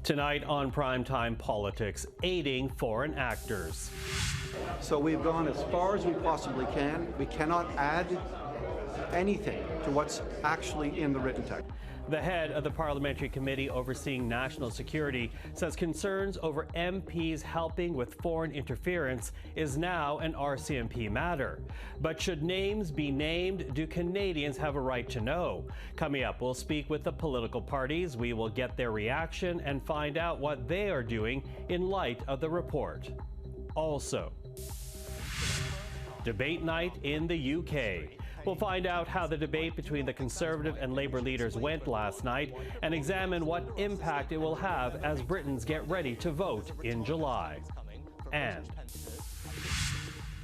Tonight on Primetime Politics, aiding foreign actors. So we've gone as far as we possibly can. We cannot add anything to what's actually in the written text. The head of the Parliamentary Committee overseeing national security says concerns over MPs helping with foreign interference is now an RCMP matter. But should names be named? Do Canadians have a right to know? Coming up, we'll speak with the political parties. We will get their reaction and find out what they are doing in light of the report. Also, debate night in the UK. We'll find out how the debate between the Conservative and Labour leaders went last night and examine what impact it will have as Britons get ready to vote in July. And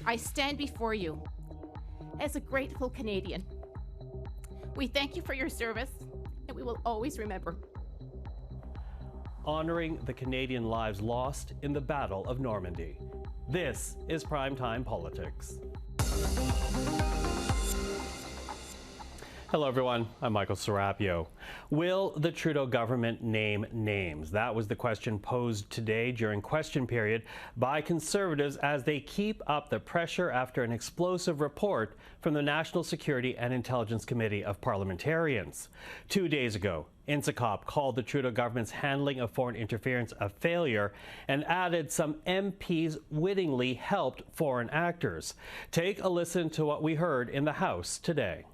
I stand before you as a grateful Canadian. We thank you for your service, and we will always remember. Honoring the Canadian lives lost in the Battle of Normandy. This is Primetime Politics. Hello, everyone. I'm Michael Serapio. Will the Trudeau government name names? That was the question posed today during question period by Conservatives as they keep up the pressure after an explosive report from the National Security and Intelligence Committee of Parliamentarians. 2 days ago, INSICOP called the Trudeau government's handling of foreign interference a failure and added some MPs wittingly helped foreign actors. Take a listen to what we heard in the House today.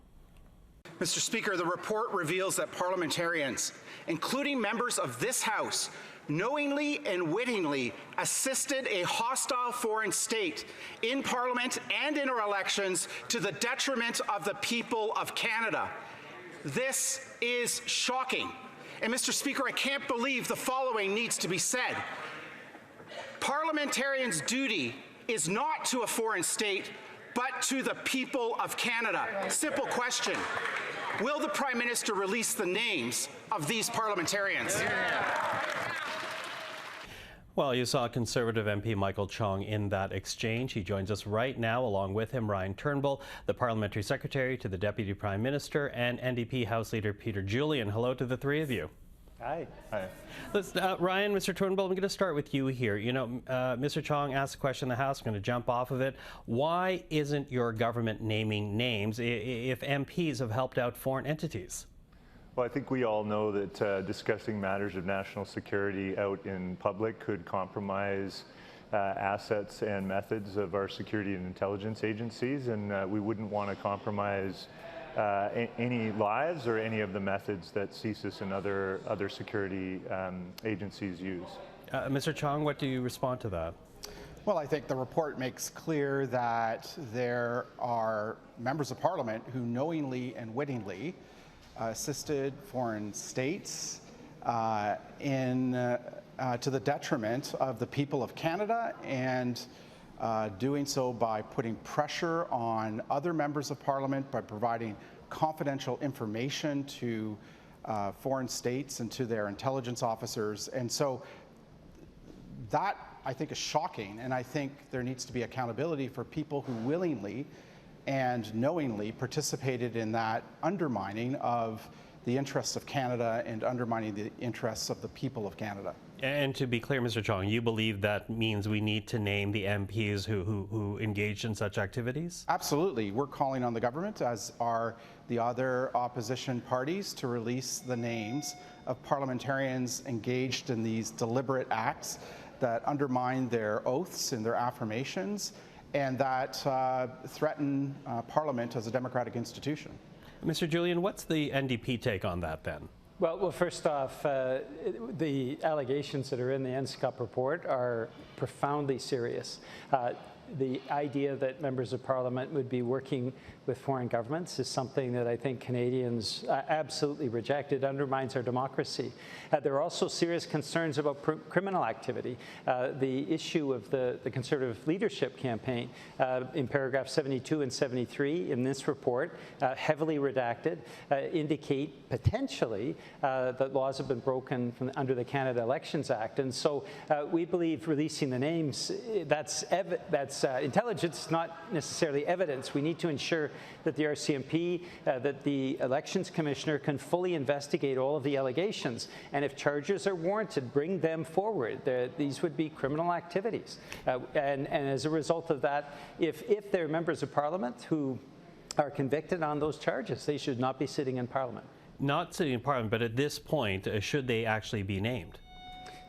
Mr. Speaker, the report reveals that parliamentarians, including members of this House, knowingly and wittingly assisted a hostile foreign state in Parliament and in our elections to the detriment of the people of Canada. This is shocking. And Mr. Speaker, I can't believe the following needs to be said. Parliamentarians' duty is not to a foreign state, but to the people of Canada. Simple question. Will the Prime Minister release the names of these parliamentarians? Well, you saw Conservative MP Michael Chong in that exchange. He joins us right now, along with him Ryan Turnbull, the Parliamentary Secretary to the Deputy Prime Minister, and NDP House Leader Peter Julian. Hello to the three of you. Hi. Hi. Ryan, Mr. Turnbull, I'm going to start with you here. You know, Mr. Chong asked a question in the House. I'm going to jump off of it. Why isn't your government naming names if MPs have helped out foreign entities? Well, I think we all know that discussing matters of national security out in public could compromise assets and methods of our security and intelligence agencies, and we wouldn't want to compromise any lives or any of the methods that CSIS and other security agencies use. Mr. Chong, what do you respond to that? Well, I think the report makes clear that there are members of Parliament who knowingly and wittingly assisted foreign states to the detriment of the people of Canada, and doing so by putting pressure on other members of Parliament, by providing confidential information to foreign states and to their intelligence officers. And so that, I think, is shocking, and I think there needs to be accountability for people who willingly and knowingly participated in that undermining of the interests of Canada and undermining the interests of the people of Canada. And to be clear, Mr. Chong, you believe that means we need to name the MPs who engaged in such activities? Absolutely. We're calling on the government, as are the other opposition parties, to release the names of parliamentarians engaged in these deliberate acts that undermine their oaths and their affirmations, and that threaten Parliament as a democratic institution. Mr. Julian, what's the NDP take on that then? Well, first off, the allegations that are in the NSCOP report are profoundly serious. The idea that members of Parliament would be working with foreign governments is something that I think Canadians absolutely reject. It undermines our democracy. There are also serious concerns about criminal activity. The issue of the Conservative leadership campaign in paragraph 72 and 73 in this report, heavily redacted, indicate potentially that laws have been broken under the Canada Elections Act. And so we believe releasing the names, that's that's intelligence, not necessarily evidence. We need to ensure that the RCMP, that the Elections Commissioner can fully investigate all of the allegations. And if charges are warranted, bring them forward. These would be criminal activities. And as a result of that, if there are members of Parliament who are convicted on those charges, they should not be sitting in Parliament. Not sitting in Parliament, but at this point, should they actually be named?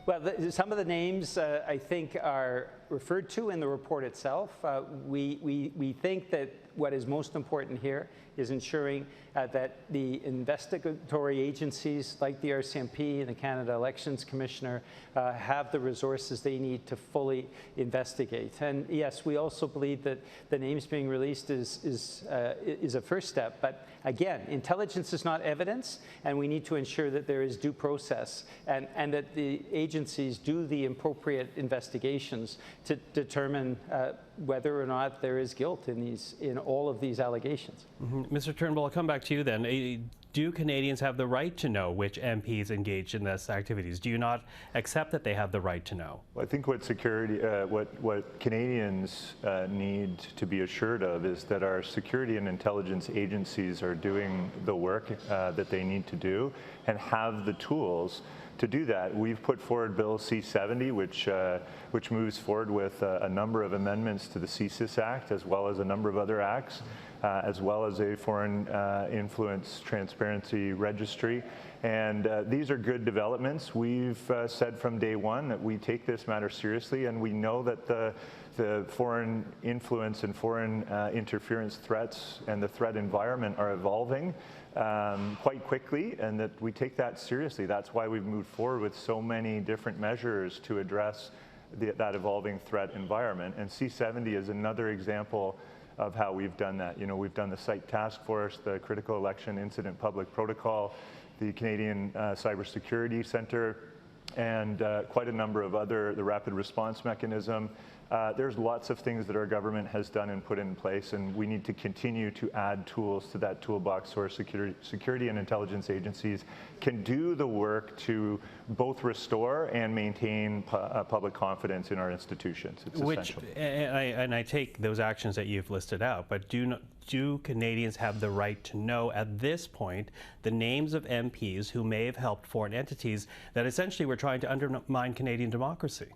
Well, some of the names I think are referred to in the report itself. We think that what is most important here is ensuring that the investigatory agencies like the RCMP and the Canada Elections Commissioner have the resources they need to fully investigate. And yes, we also believe that the names being released is a first step. But again, intelligence is not evidence, and we need to ensure that there is due process and that the agencies do the appropriate investigations to determine whether or not there is guilt in all of these allegations. Mm-hmm. Mr. Turnbull, I'll come back to you then. Do Canadians have the right to know which MPs engaged in this activities? Do you not accept that they have the right to know? Well, I think what Canadians need to be assured of is that our security and intelligence agencies are doing the work that they need to do and have the tools to do that. We've put forward Bill C-70, which moves forward with a number of amendments to the CSIS Act, as well as a number of other acts, as well as a foreign influence transparency registry. And these are good developments. We've said from day one that we take this matter seriously, and we know that the foreign influence and foreign interference threats and the threat environment are evolving quite quickly, and that we take that seriously. That's why we've moved forward with so many different measures to address that evolving threat environment. And C-70 is another example of how we've done that. You know, we've done the Site Task Force, the Critical Election Incident Public Protocol, the Canadian Cybersecurity Centre, and quite a number of other, the Rapid Response Mechanism. There's lots of things that our government has done and put in place, and we need to continue to add tools to that toolbox so our security and intelligence agencies can do the work to both restore and maintain public confidence in our institutions. It's essential. And I take those actions that you've listed out, but do Canadians have the right to know at this point the names of MPs who may have helped foreign entities that essentially were trying to undermine Canadian democracy?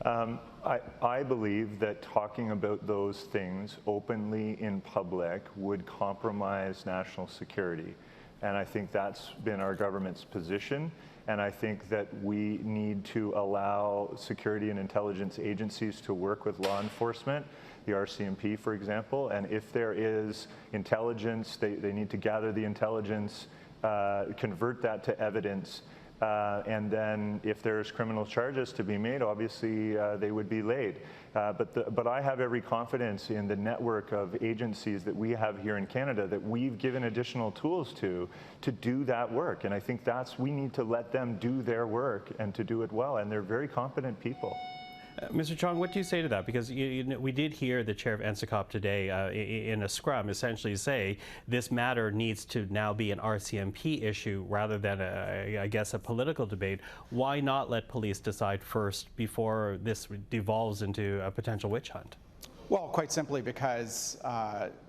I believe that talking about those things openly in public would compromise national security. And I think that's been our government's position. And I think that we need to allow security and intelligence agencies to work with law enforcement, the RCMP, for example. And if there is intelligence, they need to gather the intelligence, convert that to evidence. And then if there's criminal charges to be made, obviously they would be laid. But I have every confidence in the network of agencies that we have here in Canada that we've given additional tools to do that work. And I think we need to let them do their work and to do it well. And they're very competent people. Mr. Chong, what do you say to that? Because we did hear the chair of NSICOP today in a scrum essentially say this matter needs to now be an RCMP issue rather than, I guess, a political debate. Why not let police decide first before this devolves into a potential witch hunt? Well, quite simply because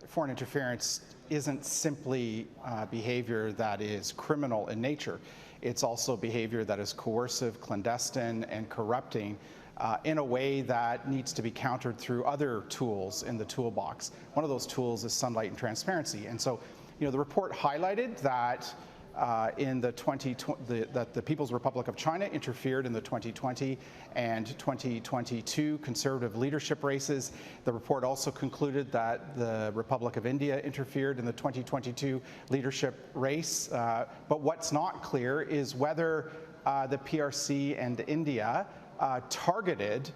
foreign interference isn't simply behavior that is criminal in nature. It's also behavior that is coercive, clandestine, and corrupting in a way that needs to be countered through other tools in the toolbox. One of those tools is sunlight and transparency. And so, you know, the report highlighted that that the People's Republic of China interfered in the 2020 and 2022 Conservative leadership races. The report also concluded that the Republic of India interfered in the 2022 leadership race. But what's not clear is whether the PRC and India targeted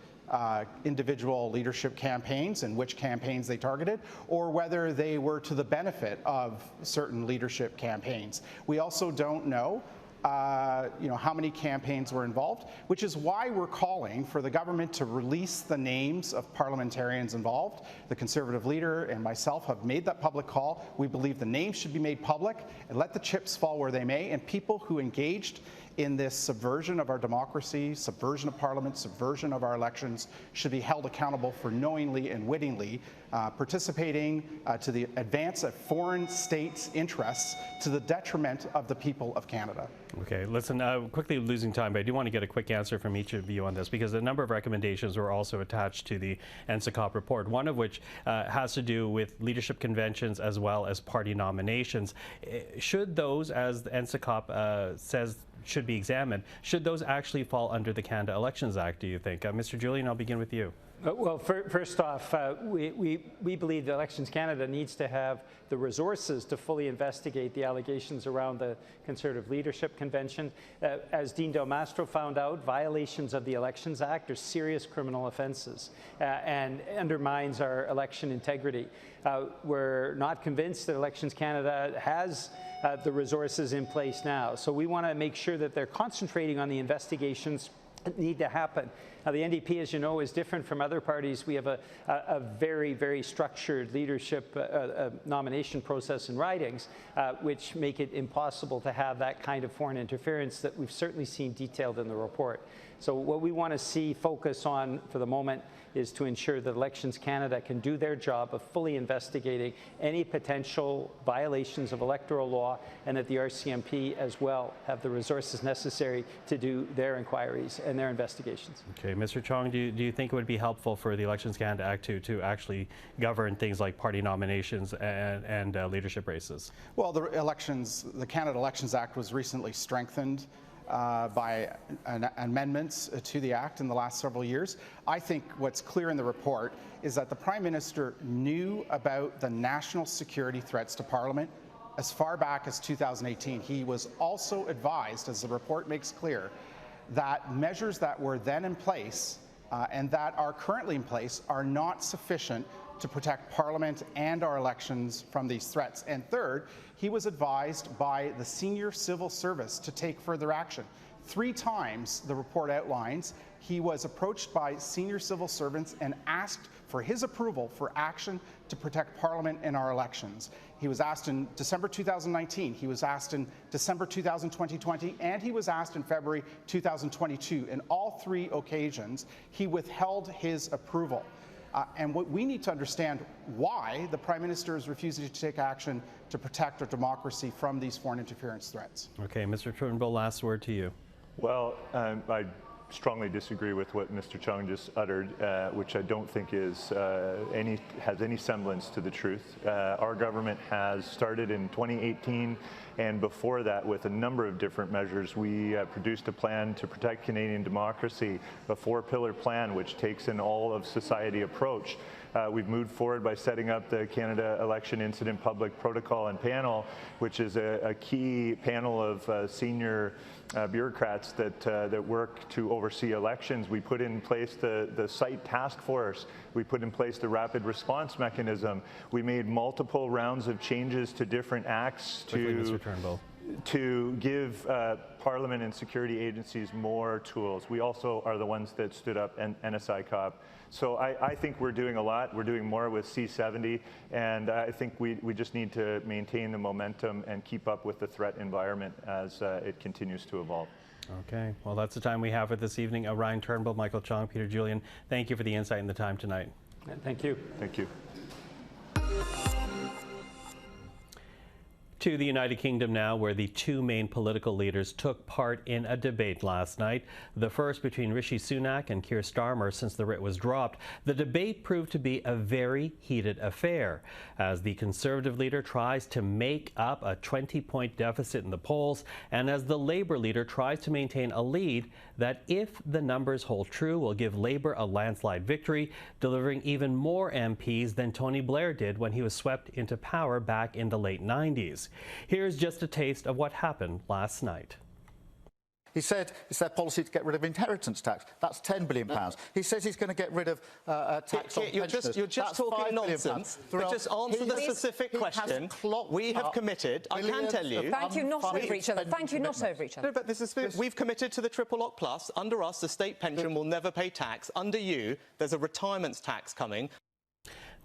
individual leadership campaigns and which campaigns they targeted, or whether they were to the benefit of certain leadership campaigns. We also don't know how many campaigns were involved, which is why we're calling for the government to release the names of parliamentarians involved. The Conservative leader and myself have made that public call. We believe the names should be made public and let the chips fall where they may, and people who engaged in this subversion of our democracy, subversion of Parliament, subversion of our elections should be held accountable for knowingly and wittingly participating to the advance of foreign states' interests to the detriment of the people of Canada. Okay, listen, quickly losing time, but I do want to get a quick answer from each of you on this, because a number of recommendations were also attached to the NSICOP report, one of which has to do with leadership conventions as well as party nominations. Should those, as the NSICOP says, should be examined, should those actually fall under the Canada Elections Act, do you think? Mr. Julian, I'll begin with you. Well, first off, we believe that Elections Canada needs to have the resources to fully investigate the allegations around the Conservative Leadership Convention. As Dean Del Mastro found out, violations of the Elections Act are serious criminal offences and undermines our election integrity. We're not convinced that Elections Canada has the resources in place now, so we want to make sure that they're concentrating on the investigations that need to happen. Now, the NDP, as you know, is different from other parties. We have a very, very structured leadership nomination process and ridings, which make it impossible to have that kind of foreign interference that we've certainly seen detailed in the report. So what we want to see focus on for the moment is to ensure that Elections Canada can do their job of fully investigating any potential violations of electoral law, and that the RCMP as well have the resources necessary to do their inquiries and their investigations. Okay, Mr. Chong, do you think it would be helpful for the Elections Canada Act to actually govern things like party nominations and leadership races? Well, the Canada Elections Act was recently strengthened by amendments to the Act in the last several years. I think what's clear in the report is that the Prime Minister knew about the national security threats to Parliament as far back as 2018. He was also advised, as the report makes clear, that measures that were then in place and that are currently in place are not sufficient to protect Parliament and our elections from these threats. And third, he was advised by the senior civil service to take further action. 3 times, the report outlines, he was approached by senior civil servants and asked for his approval for action to protect Parliament and our elections. He was asked in December 2019, he was asked in December 2020, and he was asked in February 2022. In all 3 occasions, he withheld his approval. And what we need to understand why the Prime Minister is refusing to take action to protect our democracy from these foreign interference threats. Okay, Mr. Turnbull, last word to you. Well, I strongly disagree with what Mr. Chong just uttered, which I don't think is has any semblance to the truth. Our government has started in 2018, and before that with a number of different measures. We produced a plan to protect Canadian democracy, a 4-pillar plan which takes an all-of-society approach. We've moved forward by setting up the Canada Election Incident Public Protocol and Panel, which is a key panel of senior bureaucrats that work to oversee elections. We put in place the site task force. We put in place the rapid response mechanism. We made multiple rounds of changes to different acts to give Parliament and security agencies more tools. We also are the ones that stood up NSICOP. So I think we're doing a lot. We're doing more with C70, and I think we just need to maintain the momentum and keep up with the threat environment as it continues to evolve. Okay, well, that's the time we have for this evening. Ryan Turnbull, Michael Chong, Peter Julian, thank you for the insight and the time tonight. Thank you. Thank you. To the United Kingdom now, where the 2 main political leaders took part in a debate last night. The first between Rishi Sunak and Keir Starmer since the writ was dropped. The debate proved to be a very heated affair, as the Conservative leader tries to make up a 20-point deficit in the polls, and as the Labour leader tries to maintain a lead that, if the numbers hold true, will give Labour a landslide victory, delivering even more MPs than Tony Blair did when he was swept into power back in the late 90s. Here's just a taste of what happened last night. He said it's their policy to get rid of inheritance tax. That's £10 billion. He says he's going to get rid of tax on pensioners. You're just talking nonsense. But just answer the specific question. We have committed. I can tell you. Thank you, not over each other. Thank you, not over each other. No, but this is. We've committed to the Triple Lock Plus. Under us, the state pension will never pay tax. Under you, there's a retirement tax coming.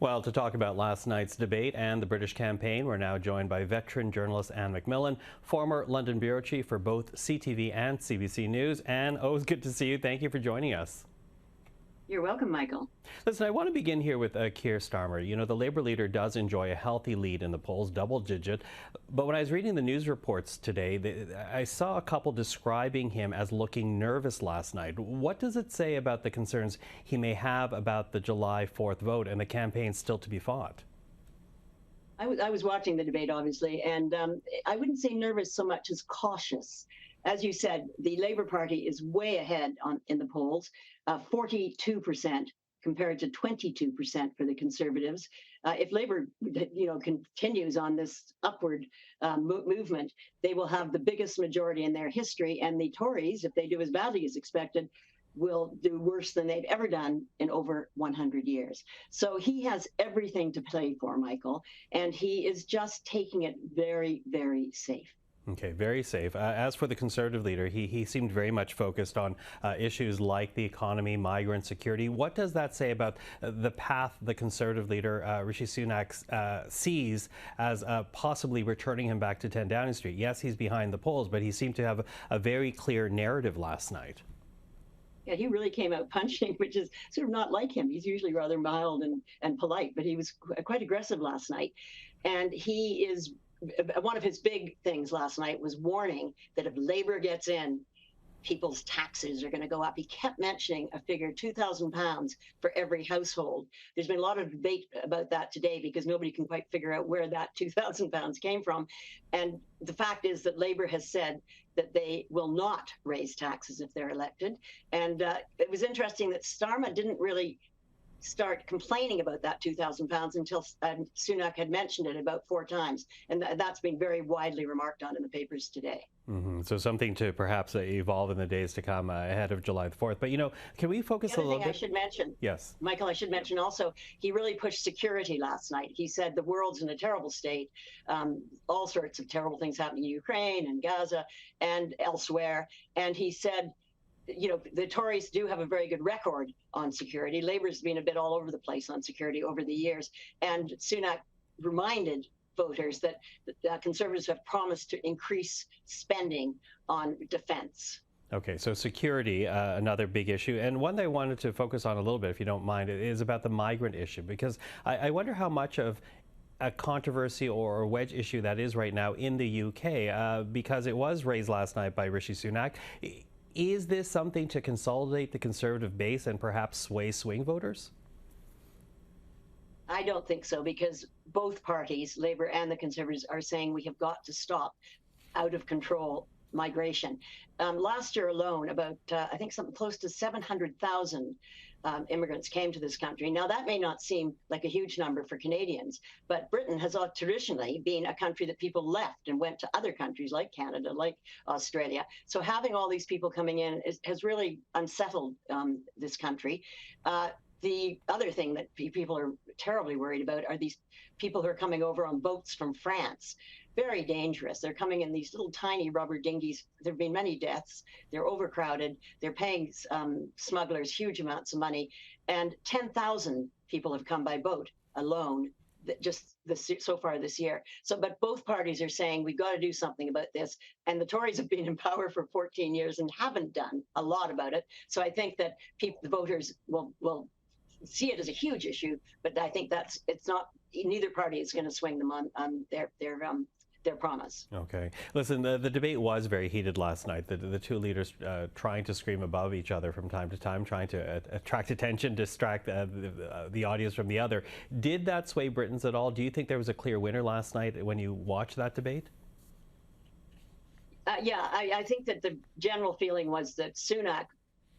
Well, to talk about last night's debate and the British campaign, we're now joined by veteran journalist Anne MacMillan, former London bureau chief for both CTV and CBC News. Anne, always good to see you. Thank you for joining us. You're welcome, Michael. Listen, I want to begin here with Keir Starmer. You know, the Labour leader does enjoy a healthy lead in the polls, double digit. But when I was reading the news reports today, I saw a couple describing him as looking nervous last night. What does it say about the concerns he may have about the July 4th vote and the campaign still to be fought? I was watching the debate, obviously, and I wouldn't say nervous so much as cautious. As you said, the Labour Party is way ahead in the polls, 42% compared to 22% for the Conservatives. If Labour, continues on this upward movement, they will have the biggest majority in their history, and the Tories, if they do as badly as expected, will do worse than they've ever done in over 100 years. So he has everything to play for, Michael, and he is just taking it very, very safe. Okay, very safe. As for the Conservative leader, he seemed very much focused on issues like the economy, migrant security. What does that say about the path the Conservative leader, Rishi Sunak, sees as possibly returning him back to 10 Downing Street? Yes, he's behind the polls, but he seemed to have a very clear narrative last night. Yeah, he really came out punching, which is sort of not like him. He's usually rather mild and polite, but he was quite aggressive last night. And he is... One of his big things last night was warning that if Labour gets in, people's taxes are going to go up. He kept mentioning a figure, £2,000 for every household. There's been a lot of debate about that today because nobody can quite figure out where that £2,000 came from. And the fact is that Labour has said that they will not raise taxes if they're elected. And it was interesting that Starmer didn't really start complaining about that £2,000 until Sunak had mentioned it about 4 times. And that's been very widely remarked on in the papers today. Mm-hmm. So something to perhaps evolve in the days to come ahead of July the 4th. But, can we focus a little bit? I should mention, yes, Michael, I should mention also, he really pushed security last night. He said the world's in a terrible state. All sorts of terrible things happening in Ukraine and Gaza and elsewhere. And he said, the Tories do have a very good record on security. Labour's been a bit all over the place on security over the years. And Sunak reminded voters that Conservatives have promised to increase spending on defence. Okay, so security, another big issue. And one that I wanted to focus on a little bit, if you don't mind, is about the migrant issue, because I wonder how much of a controversy or a wedge issue that is right now in the UK, because it was raised last night by Rishi Sunak. Is this something to consolidate the Conservative base and perhaps sway swing voters? I don't think so, because both parties, Labour and the Conservatives, are saying we have got to stop out of control migration. Last year alone, about, I think something close to 700,000 immigrants came to this country. Now, that may not seem like a huge number for Canadians, but Britain has traditionally been a country that people left and went to other countries like Canada, like Australia. So having all these people coming in has really unsettled this country. The other thing that people are terribly worried about are these people who are coming over on boats from France. Very dangerous. They're coming in these little tiny rubber dinghies. There have been many deaths. They're overcrowded. They're paying smugglers huge amounts of money. And 10,000 people have come by boat alone so far this year. But both parties are saying we've got to do something about this. And the Tories have been in power for 14 years and haven't done a lot about it. So I think that the voters will see it as a huge issue, but I think it's not. Neither party is going to swing them on their promise. Okay. Listen, the debate was very heated last night. The two leaders trying to scream above each other from time to time, trying to attract attention, distract the audience from the other. Did that sway Britons at all? Do you think there was a clear winner last night when you watched that debate? Yeah, I think that the general feeling was that Sunak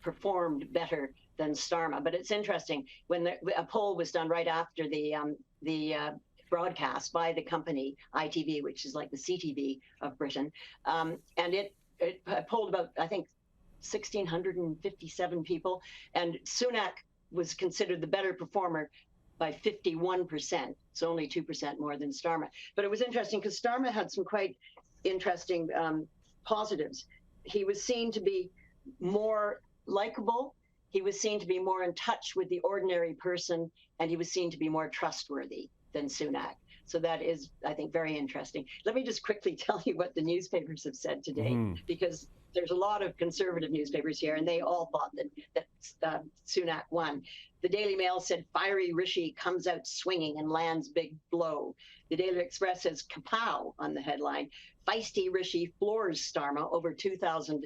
performed better than Starmer. But it's interesting, when a poll was done right after the broadcast by the company ITV, which is like the CTV of Britain, and it polled about, I think, 1,657 people, and Sunak was considered the better performer by 51%, so only 2% more than Starmer. But it was interesting because Starmer had some quite interesting positives. He was seen to be more likable. He was seen to be more in touch with the ordinary person and he was seen to be more trustworthy than Sunak. So that is, I think, very interesting. Let me just quickly tell you what the newspapers have said today, because there's a lot of conservative newspapers here, and they all thought that Sunak won. The Daily Mail said, fiery Rishi comes out swinging and lands big blow. The Daily Express says, kapow on the headline. Feisty Rishi floors Starmer over £2,000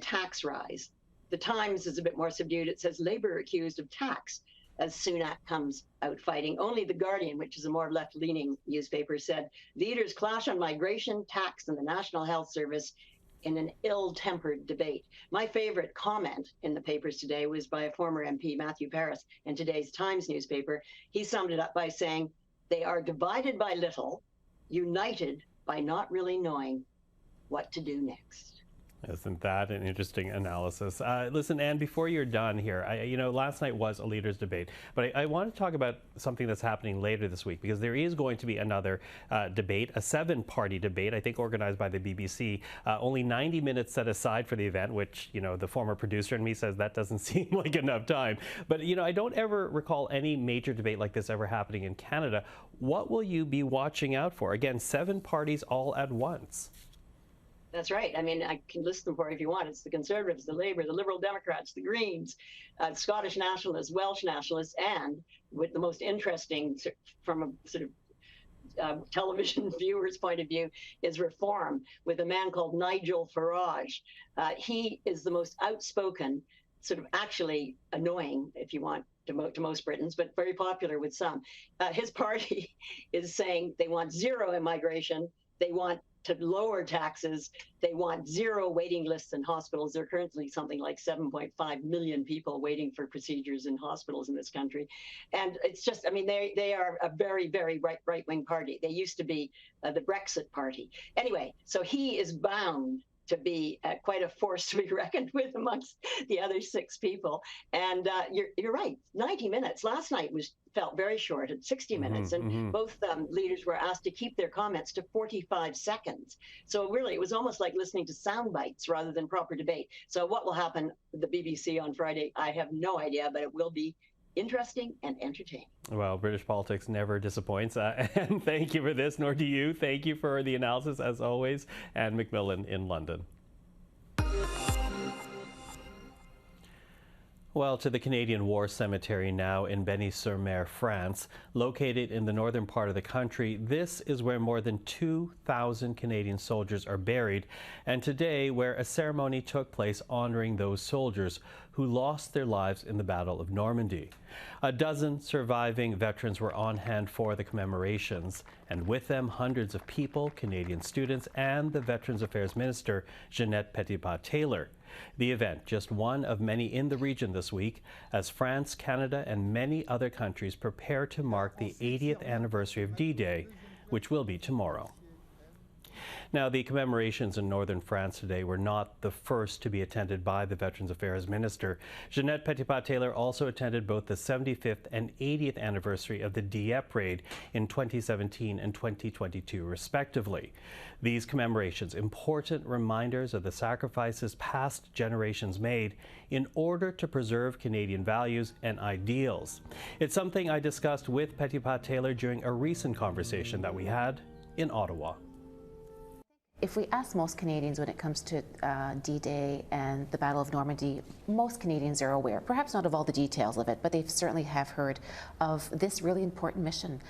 tax rise. The Times is a bit more subdued. It says, Labour accused of tax as Sunak comes out fighting. Only The Guardian, which is a more left-leaning newspaper, said, leaders clash on migration, tax, and the National Health Service in an ill-tempered debate. My favorite comment in the papers today was by a former MP, Matthew Paris, in today's Times newspaper. He summed it up by saying, they are divided by little, united by not really knowing what to do next. Isn't that an interesting analysis? Listen, Anne, before you're done here, last night was a leaders' debate, but I want to talk about something that's happening later this week, because there is going to be another debate, a 7-party debate, I think organized by the BBC. Only 90 minutes set aside for the event, which, the former producer in me says that doesn't seem like enough time. But, I don't ever recall any major debate like this ever happening in Canada. What will you be watching out for? Again, 7 parties all at once. That's right. I mean, I can list them for you if you want. It's the Conservatives, the Labour, the Liberal Democrats, the Greens, Scottish Nationalists, Welsh Nationalists, and with the most interesting, from a sort of television viewer's point of view, is Reform, with a man called Nigel Farage. He is the most outspoken, sort of actually annoying, if you want, to most Britons, but very popular with some. His party is saying they want zero immigration. They want to lower taxes. They want zero waiting lists in hospitals. There are currently something like 7.5 million people waiting for procedures in hospitals in this country. And it's just, I mean, they are a very, very right-wing party. They used to be the Brexit party. Anyway, so he is bound to be quite a force to be reckoned with amongst the other 6 people. And you're right, 90 minutes. Last night felt very short at 60 minutes, and both leaders were asked to keep their comments to 45 seconds. So really, it was almost like listening to sound bites rather than proper debate. So what will happen at the BBC on Friday, I have no idea, but it will be interesting and entertaining. Well, British politics never disappoints. And thank you for this, nor do you. Thank you for the analysis, as always. And MacMillan in London. Well, to the Canadian War Cemetery now in Benny-sur-Mer, France. Located in the northern part of the country, this is where more than 2,000 Canadian soldiers are buried, and today where a ceremony took place honoring those soldiers who lost their lives in the Battle of Normandy. A dozen surviving veterans were on hand for the commemorations, and with them hundreds of people, Canadian students, and the Veterans Affairs Minister, Jeanette Petitpas-Taylor. The event, just one of many in the region this week, as France, Canada, and many other countries prepare to mark the 80th anniversary of D-Day, which will be tomorrow. Now, the commemorations in northern France today were not the first to be attended by the Veterans Affairs Minister. Jeanette Petitpas-Taylor also attended both the 75th and 80th anniversary of the Dieppe raid in 2017 and 2022, respectively. These commemorations, important reminders of the sacrifices past generations made in order to preserve Canadian values and ideals. It's something I discussed with Petitpas-Taylor during a recent conversation that we had in Ottawa. If we ask most Canadians when it comes to D-Day and the Battle of Normandy, most Canadians are aware, perhaps not of all the details of it, but they certainly have heard of this really important mission.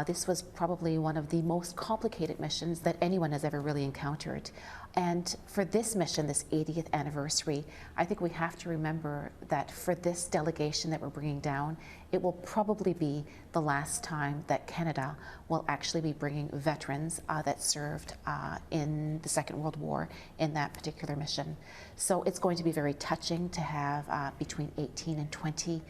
This was probably one of the most complicated missions that anyone has ever really encountered. And for this mission, this 80th anniversary, I think we have to remember that for this delegation that we're bringing down, it will probably be the last time that Canada will actually be bringing veterans that served in the Second World War in that particular mission. So it's going to be very touching to have between 18 and 20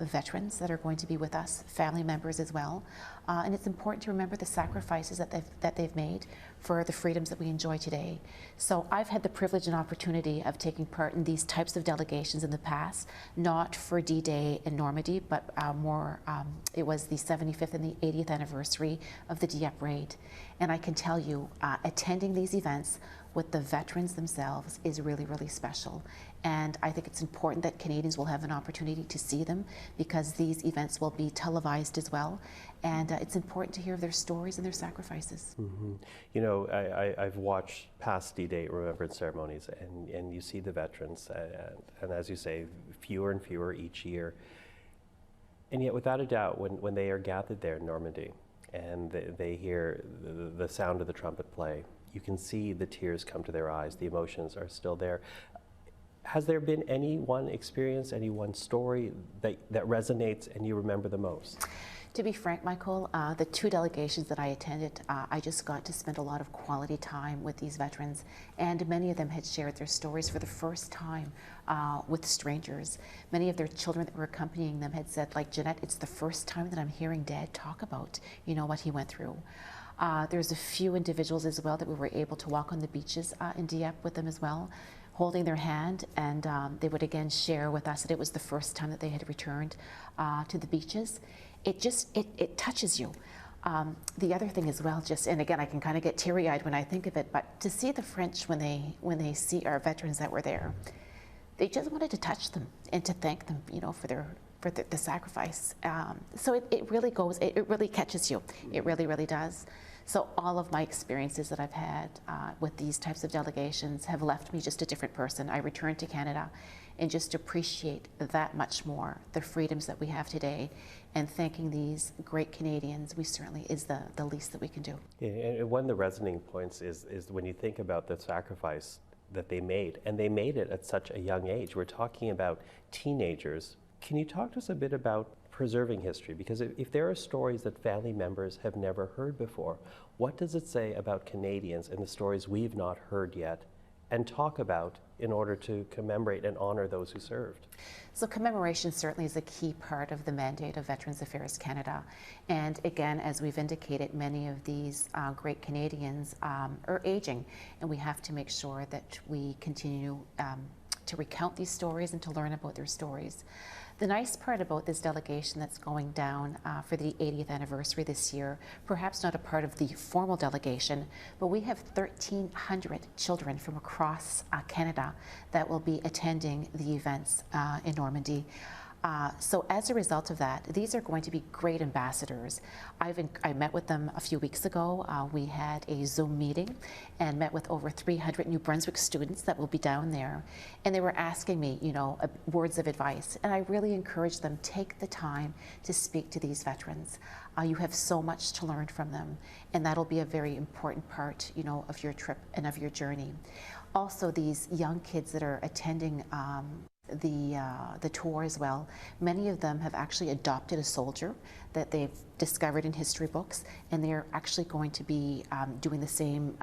veterans that are going to be with us, family members as well. And it's important to remember the sacrifices that they've made for the freedoms that we enjoy today. So I've had the privilege and opportunity of taking part in these types of delegations in the past, not for D-Day in Normandy, but it was the 75th and the 80th anniversary of the Dieppe raid. And I can tell you, attending these events with the veterans themselves is really, really special. And I think it's important that Canadians will have an opportunity to see them, because these events will be televised as well. And it's important to hear their stories and their sacrifices. You know, I've watched past D-Day remembrance ceremonies, and you see the veterans, and as you say, fewer and fewer each year. And yet, without a doubt, when they are gathered there in Normandy, and they hear the sound of the trumpet play, you can see the tears come to their eyes. The emotions are still there. Has there been any one experience, any one story that resonates and you remember the most? To be frank, Michael, the 2 delegations that I attended, I just got to spend a lot of quality time with these veterans, and many of them had shared their stories for the first time with strangers. Many of their children that were accompanying them had said, like, Jeanette, it's the first time that I'm hearing Dad talk about, you know, what he went through. There's a few individuals as well that we were able to walk on the beaches in Dieppe with them as well, holding their hand, and they would again share with us that it was the first time that they had returned to the beaches. It touches you. The other thing as well, and again, I can kind of get teary-eyed when I think of it, but to see the French when they see our veterans that were there, they just wanted to touch them and to thank them, you know, for the sacrifice. So it really goes, it really catches you. It really, really does. So all of my experiences that I've had with these types of delegations have left me just a different person. I returned to Canada and just appreciate that much more the freedoms that we have today, and thanking these great Canadians, we certainly is the least that we can do. Yeah, and one of the resonating points is when you think about the sacrifice that they made, and they made it at such a young age. We're talking about teenagers. Can you talk to us a bit about preserving history? Because if there are stories that family members have never heard before, what does it say about Canadians and the stories we've not heard yet and talk about in order to commemorate and honor those who served? So commemoration certainly is a key part of the mandate of Veterans Affairs Canada. And again, as we've indicated, many of these great Canadians are aging, and we have to make sure that we continue to recount these stories and to learn about their stories. The nice part about this delegation that's going down for the 80th anniversary this year, perhaps not a part of the formal delegation, but we have 1,300 children from across Canada that will be attending the events in Normandy. So as a result of that, these are going to be great ambassadors. I met with them a few weeks ago. We had a Zoom meeting and met with over 300 New Brunswick students that will be down there. And they were asking me, you know, words of advice. And I really encourage them, take the time to speak to these veterans. You have so much to learn from them. And that'll be a very important part, you know, of your trip and of your journey. Also, these young kids that are attending the tour as well, many of them have actually adopted a soldier that they've discovered in history books, and they're actually going to be doing the same,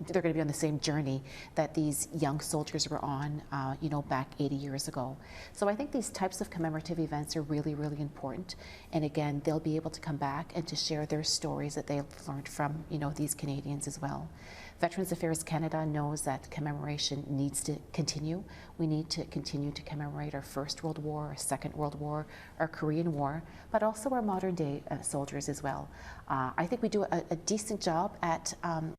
they're going to be on the same journey that these young soldiers were on, you know, back 80 years ago. So I think these types of commemorative events are really, really important. And again, they'll be able to come back and to share their stories that they've learned from, you know, these Canadians as well. Veterans Affairs Canada knows that commemoration needs to continue. We need to continue to commemorate our First World War, our Second World War, our Korean War, but also our modern day soldiers as well. I think we do a decent job at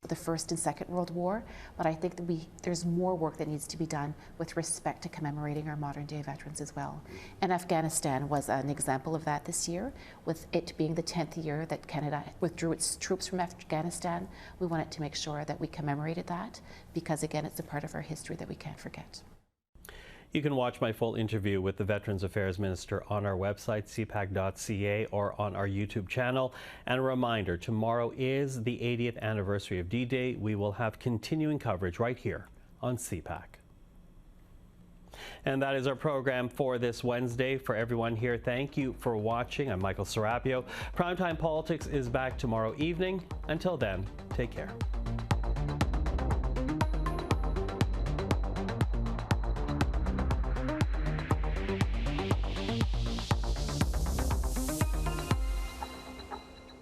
the First and Second World War, but I think that there's more work that needs to be done with respect to commemorating our modern day veterans as well. And Afghanistan was an example of that this year, with it being the 10th year that Canada withdrew its troops from Afghanistan. We wanted to make sure that we commemorated that, because again, it's a part of our history that we can't forget. You can watch my full interview with the Veterans Affairs Minister on our website, cpac.ca, or on our YouTube channel. And a reminder, tomorrow is the 80th anniversary of D-Day. We will have continuing coverage right here on CPAC. And that is our program for this Wednesday. For everyone here, thank you for watching. I'm Michael Serapio. Primetime Politics is back tomorrow evening. Until then, take care.